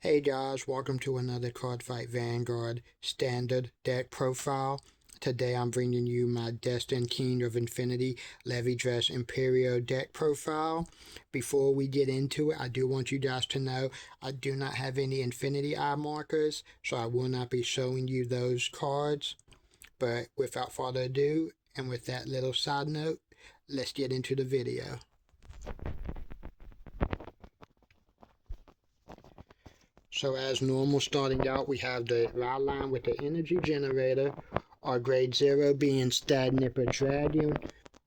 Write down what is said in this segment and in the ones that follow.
Hey guys, welcome to another Cardfight Vanguard standard deck profile. Today I'm bringing you my Destined King of Infinity Levidras Empireo deck profile. Before we get into it, I do want you guys to know I do not have any Infinity Eye markers, so I will not be showing you those cards. But without further ado, and with that little side note, let's get into the video. So as normal, starting out, we have the route line with the energy generator. Our grade 0 being Stadnipper Dragon.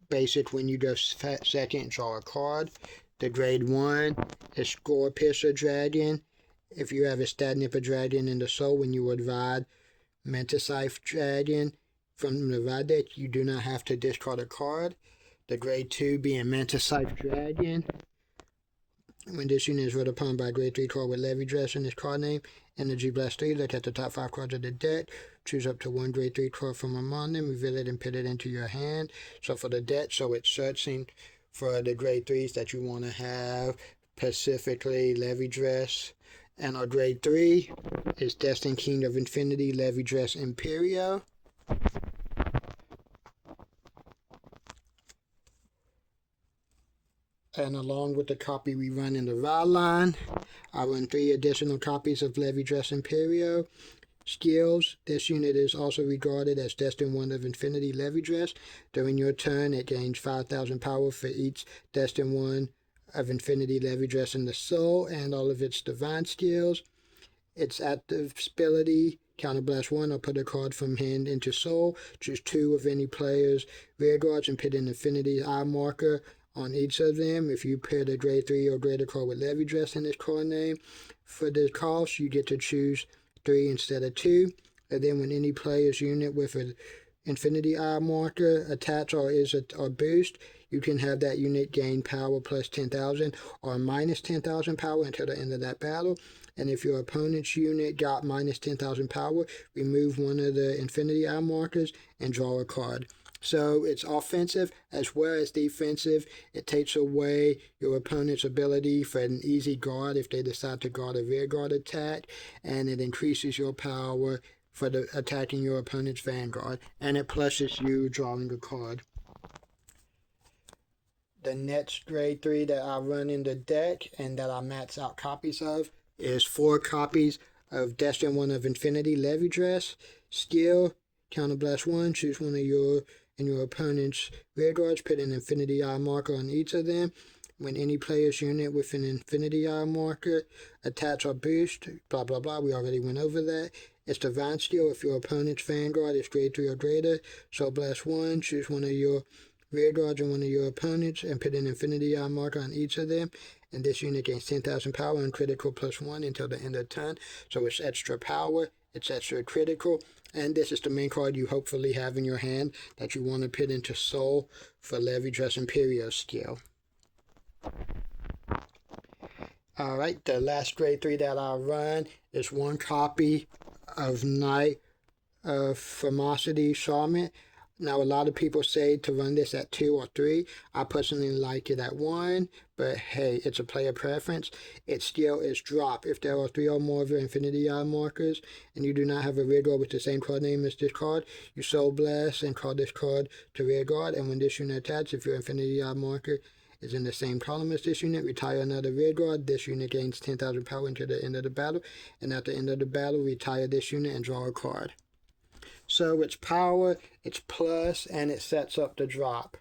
Basic, when you go second, draw a card. The grade 1 is Scorepisser Dragon. If you have a Stadnipper Dragon in the soul, when you would ride Mentascythe Dragon from the ride deck, you do not have to discard a card. The grade 2 being Mentascythe Dragon. When this unit is read upon by a grade 3 card with Levidras in its card name, Energy Blast 3, look at the top 5 cards of the deck, choose up to one grade 3 card from among them, reveal it and put it into your hand. So for the deck, so it's searching for the grade 3s that you want to have, specifically Levidras. And our grade 3 is Destined King of Infinity Levidras Empireo. And along with the copy we run in the raw line, I run 3 additional copies of Levidras Empireo. Skills: this unit is also regarded as Destined 1 of Infinity Levidras. During your turn, it gains 5,000 power for each Destined 1 of Infinity Levidras in the soul and all of its divine skills. Its active ability: Counterblast 1, or put a card from hand into soul. Choose 2 of any player's rear guards and put an Infinity Eye marker on each of them. If you pair the grade 3 or greater card with Levidras in its card name, for the cost, you get to choose 3 instead of 2. And then when any player's unit with an Infinity Eye marker attached or is a boost, you can have that unit gain power plus 10,000 or minus 10,000 power until the end of that battle. And if your opponent's unit got minus 10,000 power, remove one of the Infinity Eye markers and draw a card. So it's offensive as well as defensive. It takes away your opponent's ability for an easy guard if they decide to guard a rear guard attack, and it increases your power for attacking your opponent's Vanguard, and it pluses you drawing a card. The next grade 3 that I run in the deck and that I max out copies of is 4 copies of Destined 1 of Infinity Levidras. Skill: Counterblast 1, choose one of your and your opponent's rear guards, put an Infinity Eye marker on each of them. When any player's unit with an Infinity Eye marker attach or boost, blah blah blah, we already went over that. It's divine skill: if your opponent's Vanguard is grade 3 or greater, so blast 1, choose one of your rear guards and one of your opponents and put an Infinity Eye marker on each of them. And this unit gains 10,000 power and critical plus 1 until the end of turn. So it's extra power, it's extra critical, and this is the main card you hopefully have in your hand that you want to put into soul for Levidras Empireo skill. Alright, the last grade 3 that I run is 1 copy of Knight of Ferocity Shaman. Now, a lot of people say to run this at 2 or 3. I personally like it at 1, but hey, it's a player preference. Its skill is drop. If there are 3 or more of your Infinity Eye markers and you do not have a rear guard with the same card name as this card, you Soul Blast and call this card to rear guard. And when this unit attacks, if your Infinity Eye marker is in the same column as this unit, retire another rear guard. This unit gains 10,000 power until the end of the battle. And at the end of the battle, retire this unit and draw a card. So it's power, it's plus, and it sets up the drop.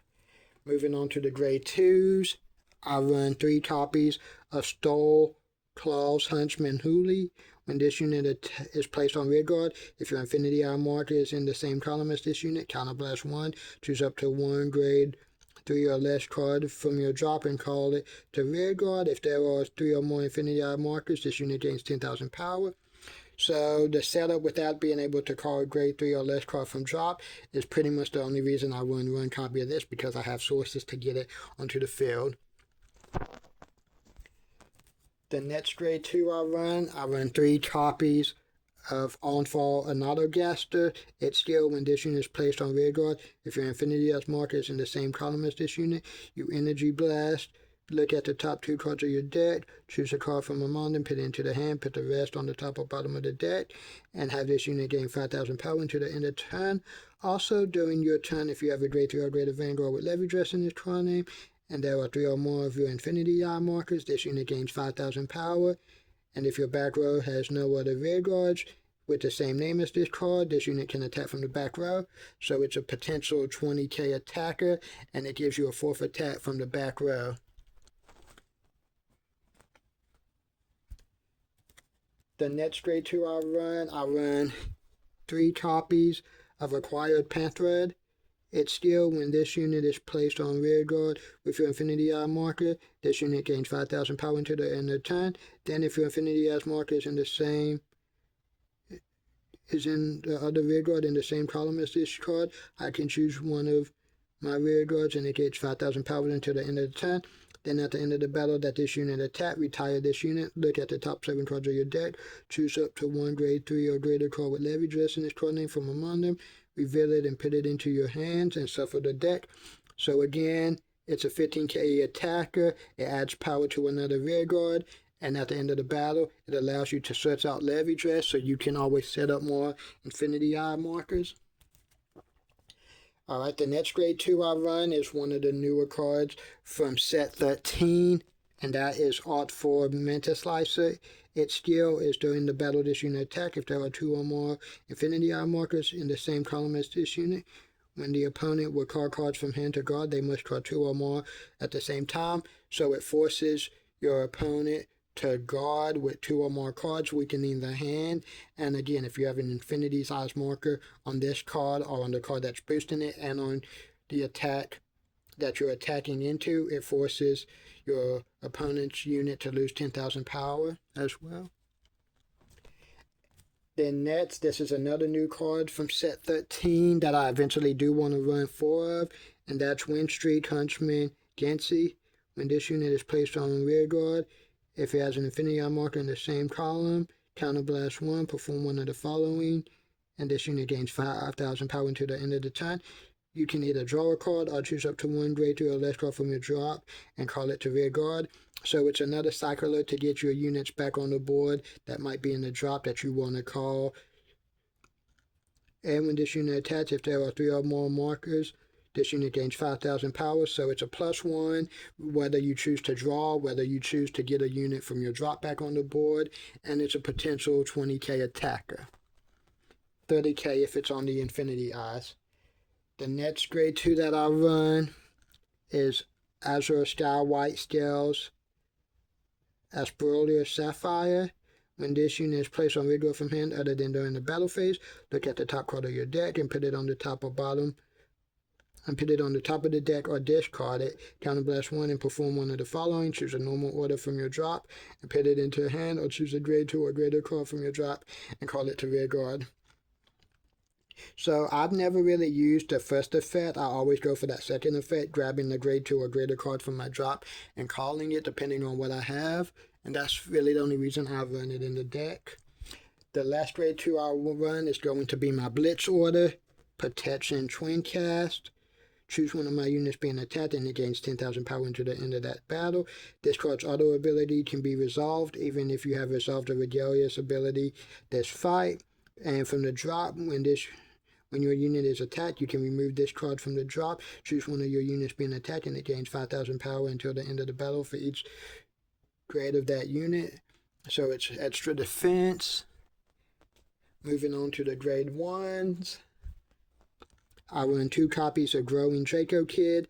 Moving on to the grade 2s, I run 3 copies of Stole Claws Huntsman Hooli. When this unit is placed on rear guard, if your Infinity Eye marker is in the same column as this unit, counterblast 1, choose up to 1 grade 3 or less card from your drop and call it to rear guard. If there are 3 or more Infinity Eye markers, this unit gains 10,000 power. So the setup without being able to call a grade 3 or less card from drop is pretty much the only reason I run 1 copy of this, because I have sources to get it onto the field. The next grade 2 I run 3 copies of On-Fall Anatogaster. Its skill: when this unit is placed on rear guard, if your Infinity Eye marker is in the same column as this unit, you Energy Blast Look at the top 2 cards of your deck, choose a card from among them, put it into the hand, put the rest on the top or bottom of the deck, and have this unit gain 5,000 power until the end of turn. Also, during your turn, if you have a grade 3 or greater Vanguard with Levidras in this card name, and there are 3 or more of your Infinity Eye markers, this unit gains 5,000 power. And if your back row has no other rear guards with the same name as this card, this unit can attack from the back row. So it's a potential 20k attacker, and it gives you a 4th attack from the back row. The next grade 2 I run 3 copies of Acquired Panthred. It's still when this unit is placed on rear guard with your Infinity Eye marker, this unit gains 5,000 power until the end of the turn. Then if your Infinity Eye marker is in the other rear guard in the same column as this card, I can choose one of my rear guards and it gets 5,000 power until the end of the turn. Then at the end of the battle that this unit attacked, retire this unit. Look at the top 7 cards of your deck. Choose up to 1 grade 3 or greater card with Levidras in this card name from among them. Reveal it and put it into your hands and shuffle the deck. So again, it's a 15k attacker. It adds power to another rear guard. And at the end of the battle, it allows you to search out Levidras so you can always set up more Infinity Eye markers. Alright, the next grade 2 I run is one of the newer cards from set 13, and that is Art 4 Manta Slicer. Its skill is during the battle this unit attack. If there are 2 or more Infinity Eye markers in the same column as this unit, when the opponent will call cards from hand to guard, they must draw 2 or more at the same time. So it forces your opponent to guard with 2 or more cards, weakening the hand. And again, if you have an Infinity Size marker on this card or on the card that's boosting it and on the attack that you're attacking into, it forces your opponent's unit to lose 10,000 power as well. Then next, this is another new card from set 13 that I eventually do want to run 4 of, and that's Windstreak Huntsman Gensi. When this unit is placed on rear guard, if it has an Infinity Eye marker in the same column, counterblast 1, perform one of the following, and this unit gains 5,000 power until the end of the turn. You can either draw a card or choose up to 1 grade 2 or less card from your drop and call it to rear guard. So it's another cycler to get your units back on the board that might be in the drop that you want to call. And when this unit attacks, if there are 3 or more markers, this unit gains 5,000 power, so it's a +1, whether you choose to draw, whether you choose to get a unit from your drop back on the board, and it's a potential 20k attacker. 30k if it's on the Infinity Eyes. The next grade 2 that I run is Azure Sky White Scales Asperolia Sapphire. When this unit is placed on rear guard from hand other than during the battle phase, look at the top card of your deck and put it on the top or bottom and put it on the top of the deck or discard it. Counterblast 1 and perform one of the following. Choose a normal order from your drop and put it into a hand, or choose a grade 2 or greater card from your drop and call it to rear guard. So I've never really used the first effect. I always go for that second effect, grabbing the grade 2 or greater card from my drop and calling it depending on what I have. And that's really the only reason I run it in the deck. The last grade 2 I will run is going to be my Blitz order, Protection Twin Cast. Choose one of my units being attacked and it gains 10,000 power into the end of that battle. This card's auto ability can be resolved even if you have resolved a Regalious ability this fight. And from the drop, when your unit is attacked, you can remove this card from the drop. Choose one of your units being attacked and it gains 5,000 power until the end of the battle for each grade of that unit. So it's extra defense. Moving on to the grade 1s. I run 2 copies of Growing Draco Kid.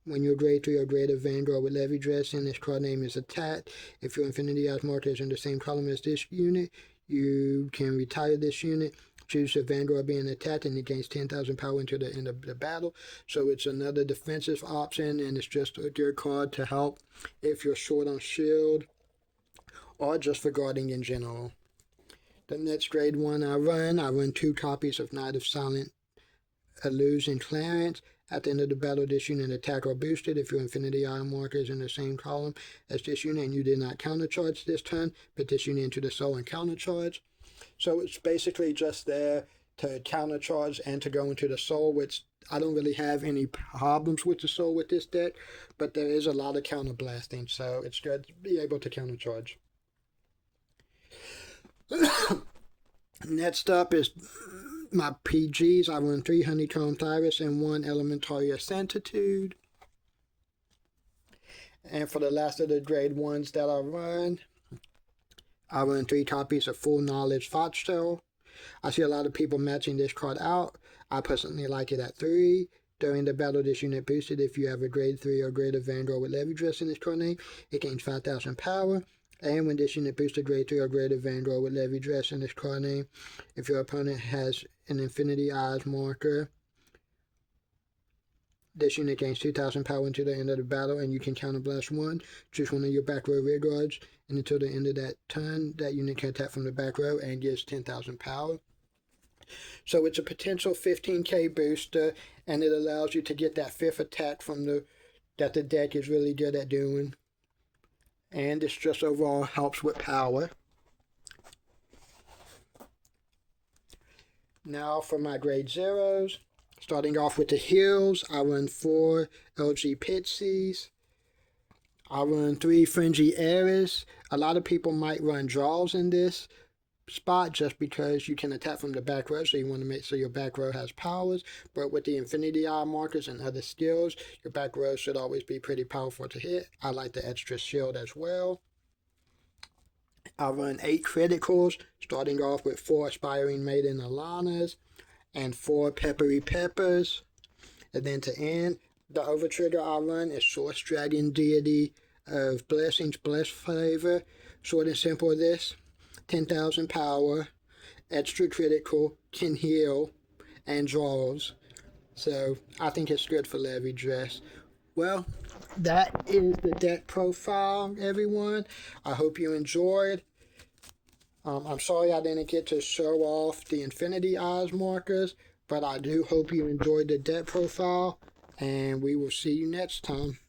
When your grade 3 or greater Vanguard with Levidras and this card name is attacked, if your Infinity Eyes marker is in the same column as this unit, you can retire this unit. Choose a Vanguard being attacked and it gains 10,000 power until the end of the battle. So it's another defensive option, and it's just a good card to help if you're short on shield or just for guarding in general. The next grade 1 I run 2 copies of Knight of Silent Illusion Clarence. At the end of the battle, this unit attack or boosted. If your Infinity Eye marker is in the same column as this unit and you did not countercharge this turn, put this unit into the soul and countercharge. So it's basically just there to countercharge and to go into the soul, which I don't really have any problems with the soul with this deck, but there is a lot of counterblasting, so it's good to be able to countercharge. Next up is my PGs. I run 3 Honeycomb Thyris and 1 Elementaria Centitude. And for the last of the grade 1s that I run 3 copies of Full Knowledge Foxtail. I see a lot of people matching this card out. I personally like it at 3. During the battle, this unit boosted. If you have a grade 3 or greater Vanguard with Levidras in this card name, it gains 5,000 power. And when this unit boosted grade 3 or greater Vanguard with Levidras in this card name, if your opponent has an Infinity Eyes marker, this unit gains 2,000 power until the end of the battle, and you can counterblast 1. Choose one of your back row rear guards, and until the end of that turn, that unit can attack from the back row and gives 10,000 power. So it's a potential 15k booster, and it allows you to get that 5th attack that the deck is really good at doing. And this just overall helps with power. Now for my grade 0s. Starting off with the heals, I run 4 LG Pixies. I run 3 Fringy Ares. A lot of people might run draws in this spot just because you can attack from the back row, so you want to make sure your back row has powers. But with the Infinity Eye markers and other skills, your back row should always be pretty powerful to hit. I like the extra shield as well. I run 8 criticals, starting off with 4 Aspiring Maiden Alanas and 4 Peppery Peppers. And then to end, the overtrigger I run is Source Dragon Deity of Blessings, Blessed Flavor. Short and simple this: 10,000 power, extra critical, can heal, and draws. So I think it's good for Levidras. Well, that is the deck profile, everyone. I hope you enjoyed. I'm sorry I didn't get to show off the Infinity Eyes markers, but I do hope you enjoyed the deck profile, and we will see you next time.